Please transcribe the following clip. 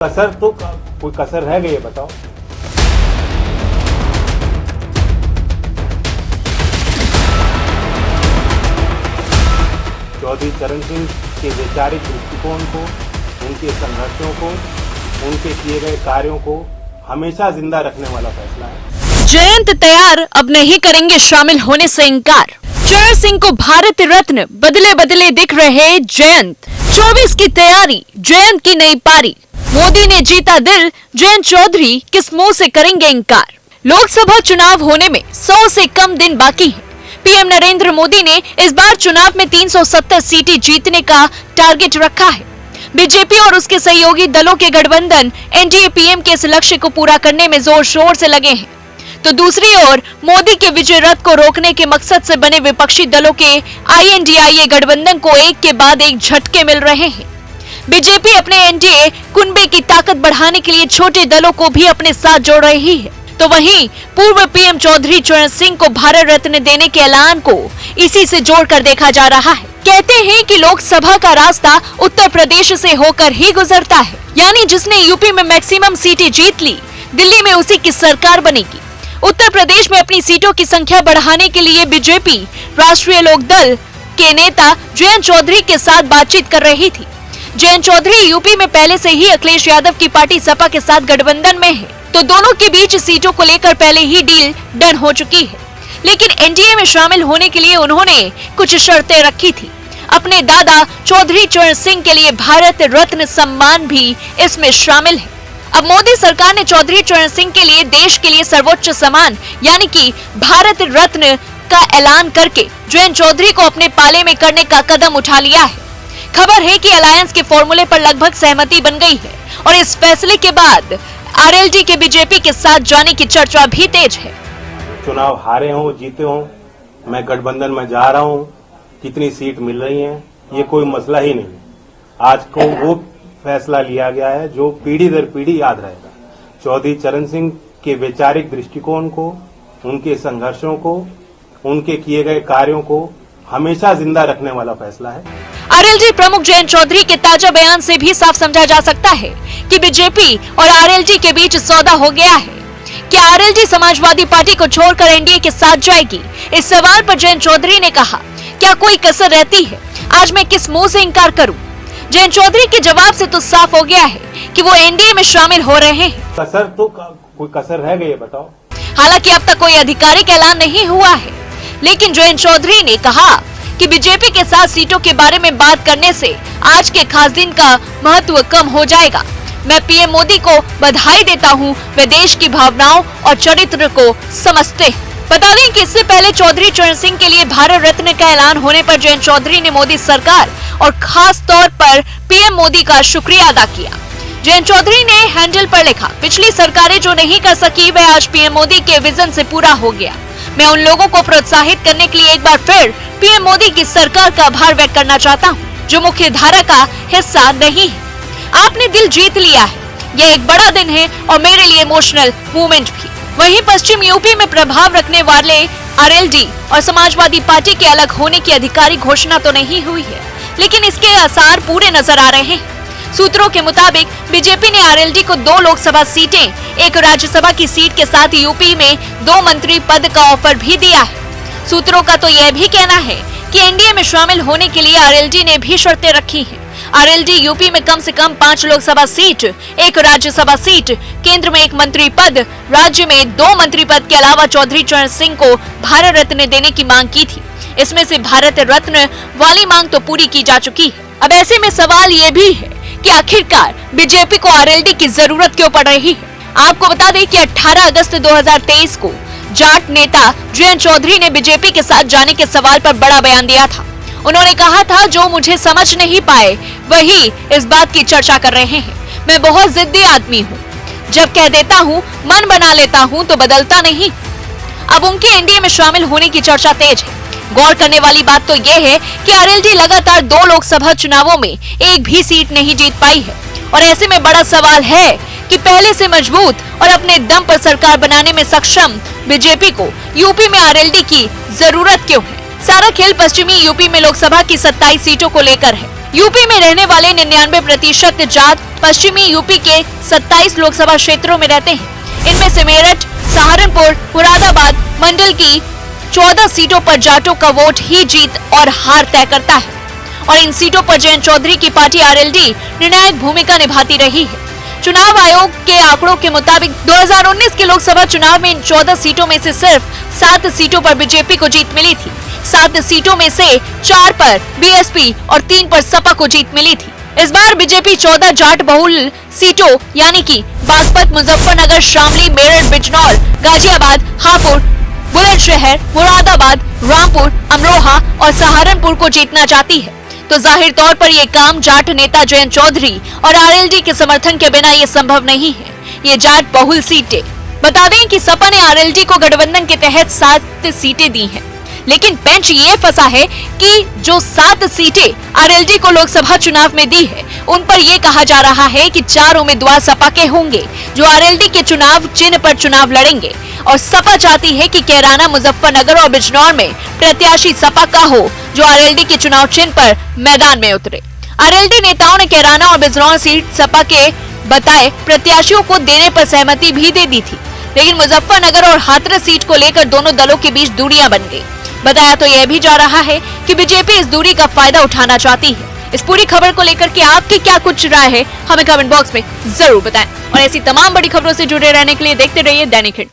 कसर तो कोई कसर रह गई है बताओ। चौधरी चरण सिंह के वैचारिक दृष्टिकोण को, उनके संघर्षों को, उनके किए गए कार्यों को हमेशा जिंदा रखने वाला फैसला है। जयंत तैयार, अब नहीं करेंगे शामिल होने से इंकार। चरण सिंह को भारत रत्न बदले बदले दिख रहे जयंत। 24 की तैयारी, जयंत की नई पारी। मोदी ने जीता दिल, जयंत चौधरी किस मुंह से करेंगे इंकार। लोकसभा चुनाव होने में 100 से कम दिन बाकी हैं। पीएम नरेंद्र मोदी ने इस बार चुनाव में 370 सीटें जीतने का टारगेट रखा है। बीजेपी और उसके सहयोगी दलों के गठबंधन एनडीए पीएम के इस लक्ष्य को पूरा करने में जोर शोर से लगे हैं, तो दूसरी ओर मोदी के विजय रथ को रोकने के मकसद से बने विपक्षी दलों के आईएनडीआईए गठबंधन को एक के बाद एक झटके मिल रहे हैं। बीजेपी अपने एनडीए कुनबे की ताकत बढ़ाने के लिए छोटे दलों को भी अपने साथ जोड़ रही है, तो वहीं पूर्व पीएम चौधरी चरण सिंह को भारत रत्न देने के ऐलान को इसी से जोड़कर देखा जा रहा है। कहते हैं कि लोकसभा का रास्ता उत्तर प्रदेश से होकर ही गुजरता है, यानी जिसने यूपी में मैक्सिमम सीटें जीत ली, दिल्ली में उसी की सरकार बनेगी। उत्तर प्रदेश में अपनी सीटों की संख्या बढ़ाने के लिए बीजेपी राष्ट्रीय लोकदल के नेता जयंत चौधरी के साथ बातचीत कर रही थी। जयंत चौधरी यूपी में पहले से ही अखिलेश यादव की पार्टी सपा के साथ गठबंधन में है, तो दोनों के बीच सीटों को लेकर पहले ही डील डन हो चुकी है। लेकिन एनडीए में शामिल होने के लिए उन्होंने कुछ शर्तें रखी थी। अपने दादा चौधरी चरण सिंह के लिए भारत रत्न सम्मान भी इसमें शामिल है। अब मोदी सरकार ने चौधरी चरण सिंह के लिए देश के लिए सर्वोच्च सम्मान यानी कि भारत रत्न का ऐलान करके जयंत चौधरी को अपने पाले में करने का कदम उठा लिया है। खबर है कि अलायंस के फॉर्मूले पर लगभग सहमति बन गई है और इस फैसले के बाद आरएलडी के बीजेपी के साथ जाने की चर्चा भी तेज है। चुनाव हारे हों जीते हों, मैं गठबंधन में जा रहा हूं, कितनी सीट मिल रही हैं ये कोई मसला ही नहीं। आज को वो फैसला लिया गया है जो पीढ़ी दर पीढ़ी याद रहेगा। चौधरी चरण सिंह के वैचारिक दृष्टिकोण को, उनके संघर्षों को, उनके किए गए कार्यों को हमेशा जिंदा रखने वाला फैसला है। आरएलडी प्रमुख जयंत चौधरी के ताजा बयान से भी साफ समझा जा सकता है कि बीजेपी और आरएलडी के बीच सौदा हो गया है। क्या आरएलडी समाजवादी पार्टी को छोड़कर एनडीए के साथ जाएगी? इस सवाल पर जयंत चौधरी ने कहा, क्या कोई कसर रहती है? आज मैं किस मुंह से इंकार करूं? जयंत चौधरी के जवाब से तो साफ हो गया है कि वो एनडीए में शामिल हो रहे हैं। कसर तो कोई कसर रह गई है बताओ। हालांकि अब तक कोई आधिकारिक ऐलान नहीं हुआ है, लेकिन जयंत चौधरी ने कहा कि बीजेपी के साथ सीटों के बारे में बात करने से आज के खास दिन का महत्व कम हो जाएगा। मैं पीएम मोदी को बधाई देता हूं, वे देश की भावनाओं और चरित्र को समझते हैं। बता दें कि इससे पहले चौधरी चरण सिंह के लिए भारत रत्न का ऐलान होने पर जयंत चौधरी ने मोदी सरकार और खास तौर पर पीएम मोदी का शुक्रिया अदा किया। जयंत चौधरी ने हैंडल पर लिखा, पिछली सरकारें जो नहीं कर सकी वह आज पीएम मोदी के विजन से पूरा हो गया। मैं उन लोगों को प्रोत्साहित करने के लिए एक बार फिर पीएम मोदी की सरकार का आभार व्यक्त करना चाहता हूं, जो मुख्य धारा का हिस्सा नहीं है। आपने दिल जीत लिया है, यह एक बड़ा दिन है और मेरे लिए इमोशनल मूवमेंट भी। वहीं पश्चिम यूपी में प्रभाव रखने वाले आरएलडी और समाजवादी पार्टी के अलग होने की आधिकारिक घोषणा तो नहीं हुई है, लेकिन इसके आसार पूरे नजर आ रहे हैं। सूत्रों के मुताबिक बीजेपी ने आरएलडी को 2 लोकसभा सीटें, 1 राज्यसभा की सीट के साथ यूपी में 2 मंत्री पद का ऑफर भी दिया है। सूत्रों का तो यह भी कहना है कि एनडीए में शामिल होने के लिए आरएलडी ने भी शर्तें रखी हैं। आरएलडी यूपी में कम से कम 5 लोकसभा सीट, 1 राज्यसभा सीट, केंद्र में 1 मंत्री पद, राज्य में 2 मंत्री पद के अलावा चौधरी चरण सिंह को भारत रत्न देने की मांग की थी। इसमें से भारत रत्न वाली मांग तो पूरी की जा चुकी है। अब ऐसे में सवाल ये भी है कि आखिरकार बीजेपी को आरएलडी की जरूरत क्यों पड़ रही है? आपको बता दें कि 18 अगस्त 2023 को जाट नेता जयंत चौधरी ने बीजेपी के साथ जाने के सवाल पर बड़ा बयान दिया था। उन्होंने कहा था, जो मुझे समझ नहीं पाए वही इस बात की चर्चा कर रहे हैं। मैं बहुत जिद्दी आदमी हूँ, जब कह देता हूँ, मन बना लेता हूँ तो बदलता नहीं। अब उनके एनडीए में शामिल होने की चर्चा तेज है। गौर करने वाली बात तो ये है कि आरएलडी लगातार 2 लोकसभा चुनावों में एक भी सीट नहीं जीत पाई है और ऐसे में बड़ा सवाल है कि पहले से मजबूत और अपने दम पर सरकार बनाने में सक्षम बीजेपी को यूपी में आरएलडी की जरूरत क्यों है? सारा खेल पश्चिमी यूपी में लोकसभा की 27 सीटों को लेकर है। यूपी में रहने वाले 99% जाट पश्चिमी यूपी के 27 लोकसभा क्षेत्रों में रहते हैं। इनमें से मेरठ, सहारनपुर, मुरादाबाद मंडल की 14 सीटों पर जाटों का वोट ही जीत और हार तय करता है और इन सीटों पर जयंत चौधरी की पार्टी आरएलडी निर्णायक भूमिका निभाती रही है। चुनाव आयोग के आंकड़ों के मुताबिक 2019 के लोकसभा चुनाव में इन 14 सीटों में से सिर्फ 7 सीटों पर बीजेपी को जीत मिली थी। 7 सीटों में से 4 पर बीएसपी और 3 पर सपा को जीत मिली थी। इस बार बीजेपी 14 जाट बहुल सीटों यानी कि बागपत, मुजफ्फरनगर, शामली, मेरठ, बिजनौर, गाजियाबाद, हापुड़, बुलंदशहर, मुरादाबाद, रामपुर, अमरोहा और सहारनपुर को जीतना चाहती है। तो जाहिर तौर पर ये काम जाट नेता जयंत चौधरी और आरएलडी के समर्थन के बिना ये संभव नहीं है। ये जाट बहुल सीटें, बता दें कि सपा ने आरएलडी को गठबंधन के तहत 7 सीटें दी हैं, लेकिन बेंच ये फंसा है कि जो 7 सीटें आरएलडी को लोकसभा चुनाव में दी है, उन पर यह कहा जा रहा है कि 4 उम्मीदवार सपा के होंगे जो आरएलडी के चुनाव चिन्ह पर चुनाव लड़ेंगे और सपा चाहती है कि कैराना, मुजफ्फरनगर और बिजनौर में प्रत्याशी सपा का हो जो आरएलडी के चुनाव चिन्ह पर मैदान में उतरे। आरएलडी नेताओं ने कैराना और बिजनौर सीट सपा के बताए प्रत्याशियों को देने पर सहमति भी दे दी थी, लेकिन मुजफ्फरनगर और हाथरस सीट को लेकर दोनों दलों के बीच दूरियां बन गई। बताया तो यह भी जा रहा है कि बीजेपी इस दूरी का फायदा उठाना चाहती है। इस पूरी खबर को लेकर के आपकी क्या कुछ राय है, हमें कमेंट बॉक्स में जरूर बताएं और ऐसी तमाम बड़ी खबरों से जुड़े रहने के लिए देखते रहिए दैनिक हिट।